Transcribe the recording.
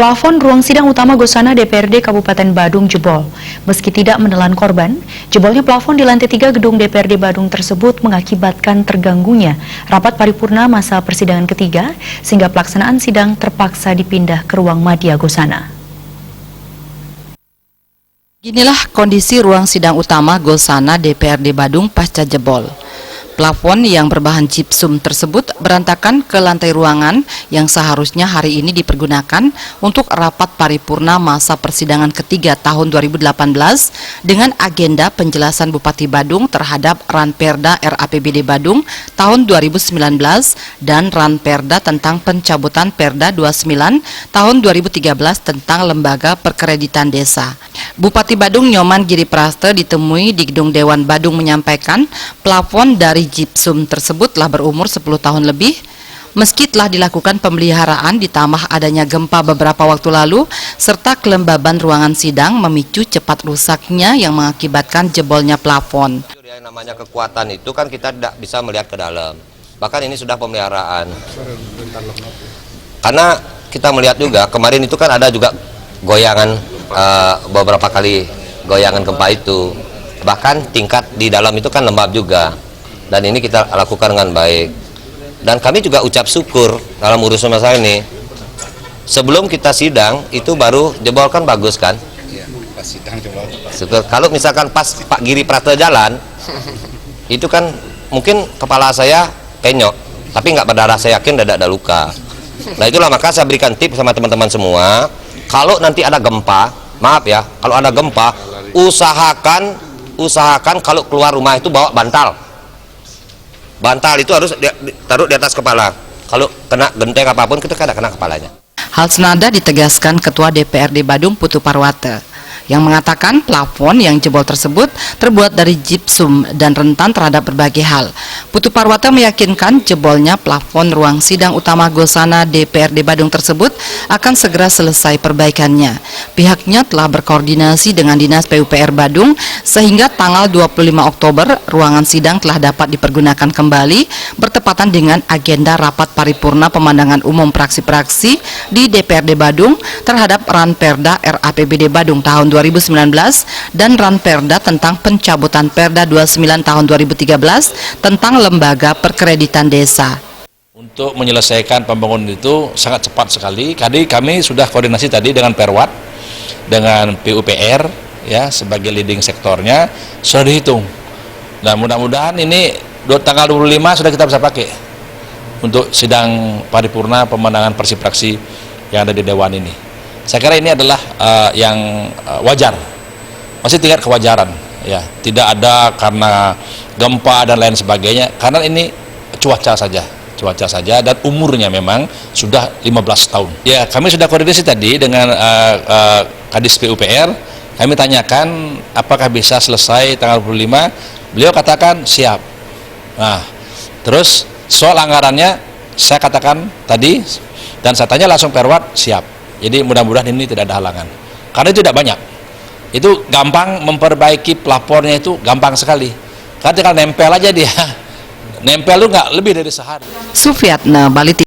Plafon ruang sidang utama Gosana DPRD Kabupaten Badung jebol. Meski tidak menelan korban, jebolnya plafon di lantai 3 gedung DPRD Badung tersebut mengakibatkan terganggunya rapat paripurna masa persidangan ketiga, sehingga pelaksanaan sidang terpaksa dipindah ke ruang Madya Gosana. Inilah kondisi ruang sidang utama Gosana DPRD Badung pasca jebol. Plafon yang berbahan gypsum tersebut berantakan ke lantai ruangan yang seharusnya hari ini dipergunakan untuk rapat paripurna masa persidangan ketiga tahun 2018 dengan agenda penjelasan Bupati Badung terhadap Ranperda RAPBD Badung tahun 2019 dan Ranperda tentang pencabutan Perda 29 tahun 2013 tentang Lembaga Perkreditan Desa. Bupati Badung Nyoman Giri Praste ditemui di Gedung Dewan Badung menyampaikan plafon dari gypsum tersebut telah berumur 10 tahun lebih. Meski telah dilakukan pemeliharaan ditambah adanya gempa beberapa waktu lalu serta kelembaban ruangan sidang memicu cepat rusaknya yang mengakibatkan jebolnya plafon. Yang namanya kekuatan itu kan kita tidak bisa melihat ke dalam. Bahkan ini sudah pemeliharaan. Karena kita melihat juga kemarin itu kan ada juga goyangan beberapa kali goyangan gempa itu. Bahkan tingkat di dalam itu kan lembab juga. Dan ini kita lakukan dengan baik. Dan kami juga ucap syukur dalam urusan masalah ini. Sebelum kita sidang itu baru jebol kan bagus kan? Iya, pas sidang jebol. Syukur. Kalau misalkan pas Pak Giri Praste jalan, itu kan mungkin kepala saya penyok, tapi nggak berdarah, saya yakin tidak ada luka. Nah itulah maka saya berikan tips sama teman-teman semua. Kalau nanti ada gempa, maaf ya, kalau ada gempa, usahakan kalau keluar rumah itu bawa bantal. Bantal itu harus ditaruh di atas kepala. Kalau kena genteng apapun kita kena kepalanya. Hal senada ditegaskan Ketua DPRD Badung Putu Parwata yang mengatakan plafon yang jebol tersebut terbuat dari gypsum dan rentan terhadap berbagai hal. Putu Parwata meyakinkan jebolnya plafon ruang sidang utama Gosana DPRD Badung tersebut akan segera selesai perbaikannya. Pihaknya telah berkoordinasi dengan Dinas PUPR Badung sehingga tanggal 25 Oktober ruangan sidang telah dapat dipergunakan kembali bertepatan dengan agenda rapat paripurna pemandangan umum praksi-praksi di DPRD Badung terhadap Ranperda RAPBD Badung tahun 2019 dan Ranperda tentang pencabutan Perda 29 tahun 2013 tentang Lembaga Perkreditan Desa. Untuk menyelesaikan pembangunan itu sangat cepat sekali. Tadi kami sudah koordinasi tadi dengan Perwat, dengan PUPR ya sebagai leading sektornya sudah dihitung. Dan mudah-mudahan ini tanggal 25 sudah kita bisa pakai untuk sidang paripurna pemandangan praksi yang ada di Dewan ini. Saya kira ini adalah yang wajar, masih tingkat kewajaran, ya. Tidak ada karena gempa dan lain sebagainya, karena ini cuaca saja dan umurnya memang sudah 15 tahun. Ya, kami sudah koordinasi tadi dengan Kadis PUPR, kami tanyakan apakah bisa selesai tanggal 25, beliau katakan siap. Nah, terus soal anggarannya saya katakan tadi dan saya tanya langsung Perwat siap. Jadi mudah-mudahan ini tidak ada halangan. Karena itu tidak banyak. Itu gampang memperbaiki plafonnya itu gampang sekali. Karena tinggal nempel aja dia. Nempel lu nggak lebih dari sehari. Sufiatna Baliti.